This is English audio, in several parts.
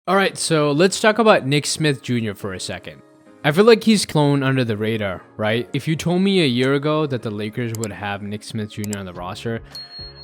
All right, so let's talk about Nick Smith Jr. for a second. I feel like he's flown under the radar, right? If you told me a year ago that the Lakers would have Nick Smith Jr. on the roster,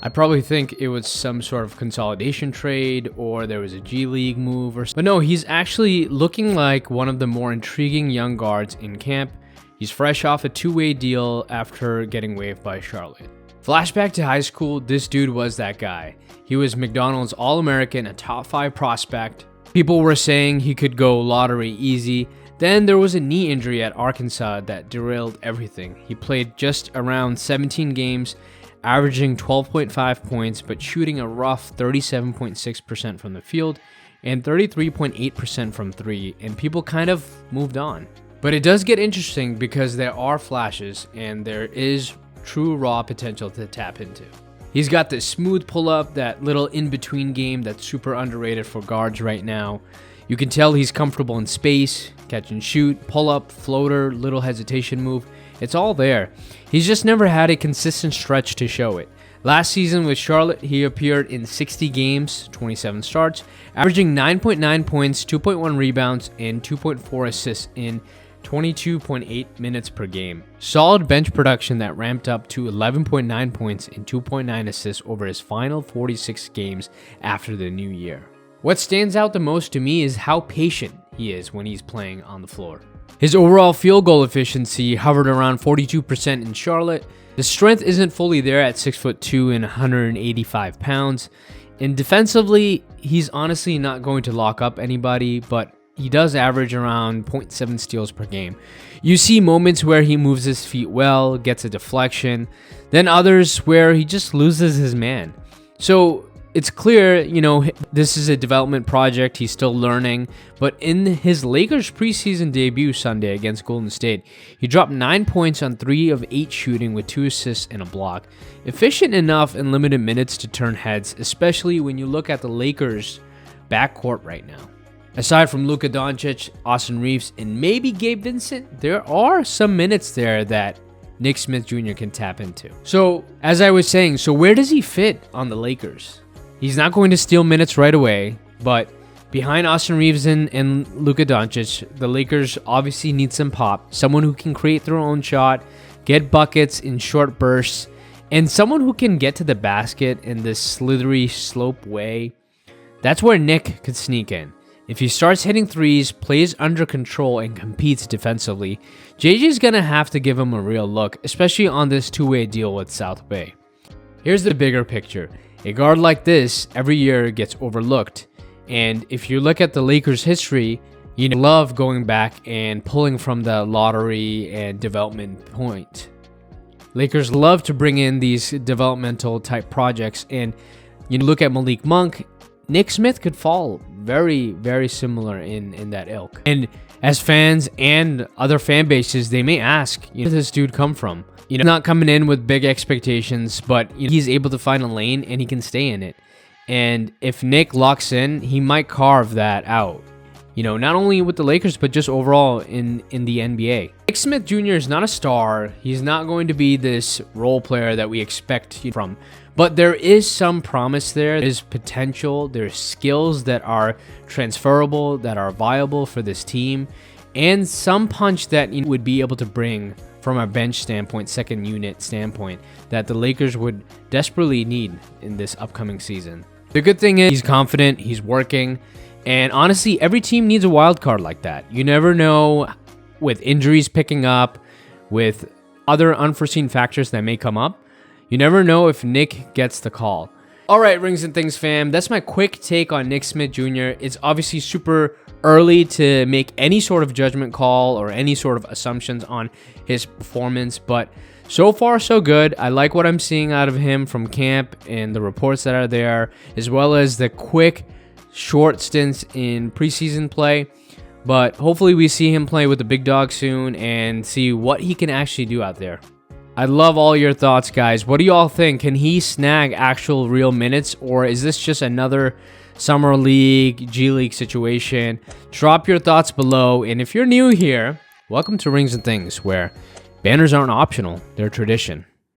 I'd probably think it was some sort of consolidation trade or there was a G League move or something. But no, he's actually looking like one of the more intriguing young guards in camp. He's fresh off a two-way deal after getting waived by Charlotte. Flashback to high school, this dude was that guy. He was McDonald's All-American, a top 5 prospect. People were saying he could go lottery easy. Then there was a knee injury at Arkansas that derailed everything. He played just around 17 games, averaging 12.5 points, but shooting a rough 37.6% from the field and 33.8% from 3, and people kind of moved on. But it does get interesting because there are flashes and there is true raw potential to tap into. He's got this smooth pull-up, that little in-between game that's super underrated for guards right now. You can tell he's comfortable in space, catch and shoot, pull-up, floater, little hesitation move. It's all there. He's just never had a consistent stretch to show it. Last season with Charlotte, he appeared in 60 games, 27 starts, averaging 9.9 points, 2.1 rebounds, and 2.4 assists in 22.8 minutes per game. Solid bench production that ramped up to 11.9 points and 2.9 assists over his final 46 games after the new year. What stands out the most to me is how patient he is when he's playing on the floor. His overall field goal efficiency hovered around 42% in Charlotte. The strength isn't fully there at 6'2" and 185 pounds. And defensively, he's honestly not going to lock up anybody, but he does average around 0.7 steals per game. You see moments where he moves his feet well, gets a deflection, then others where he just loses his man. So it's clear, this is a development project. He's still learning. But in his Lakers preseason debut Sunday against Golden State, he dropped 9 points on 3 of 8 shooting with 2 assists and a block. Efficient enough in limited minutes to turn heads, especially when you look at the Lakers' backcourt right now. Aside from Luka Doncic, Austin Reaves, and maybe Gabe Vincent, there are some minutes there that Nick Smith Jr. can tap into. So, as I was saying, where does he fit on the Lakers? He's not going to steal minutes right away, but behind Austin Reaves and Luka Doncic, the Lakers obviously need some pop. Someone who can create their own shot, get buckets in short bursts, and someone who can get to the basket in this slithery slope way. That's where Nick could sneak in. If he starts hitting threes, plays under control, and competes defensively, JJ's gonna have to give him a real look, especially on this two-way deal with South Bay. Here's the bigger picture. A guard like this every year gets overlooked, and if you look at the Lakers' history, you love going back and pulling from the lottery and development point. Lakers love to bring in these developmental type projects, and you look at Malik Monk, Nick Smith could fall very, very similar in that ilk. And as fans and other fan bases, they may ask, where did this dude come from? Not coming in with big expectations, but he's able to find a lane and he can stay in it. And if Nick locks in, he might carve that out. Not only with the Lakers, but just overall in the NBA. Nick Smith Jr. is not a star. He's not going to be this role player that we expect from. But there is some promise there. There's potential. There's skills that are transferable, that are viable for this team. And some punch that would be able to bring from a bench standpoint, second unit standpoint, that the Lakers would desperately need in this upcoming season. The good thing is he's confident, he's working, and honestly, every team needs a wild card like that. You never know, with injuries picking up, with other unforeseen factors that may come up, you never know if Nick gets the call. All right, Rings and Things fam, that's my quick take on Nick Smith Jr. It's obviously super early to make any sort of judgment call or any sort of assumptions on his performance, but so far so good. I like what I'm seeing out of him from camp and the reports that are there, as well as the quick, short stints in preseason play. But hopefully we see him play with the big dog soon and see what he can actually do out there. I love all your thoughts, guys. What do you all think? Can he snag actual real minutes, or is this just another Summer League, G League situation? Drop your thoughts below, and if you're new here, welcome to Rings and Things, where banners aren't optional, they're tradition.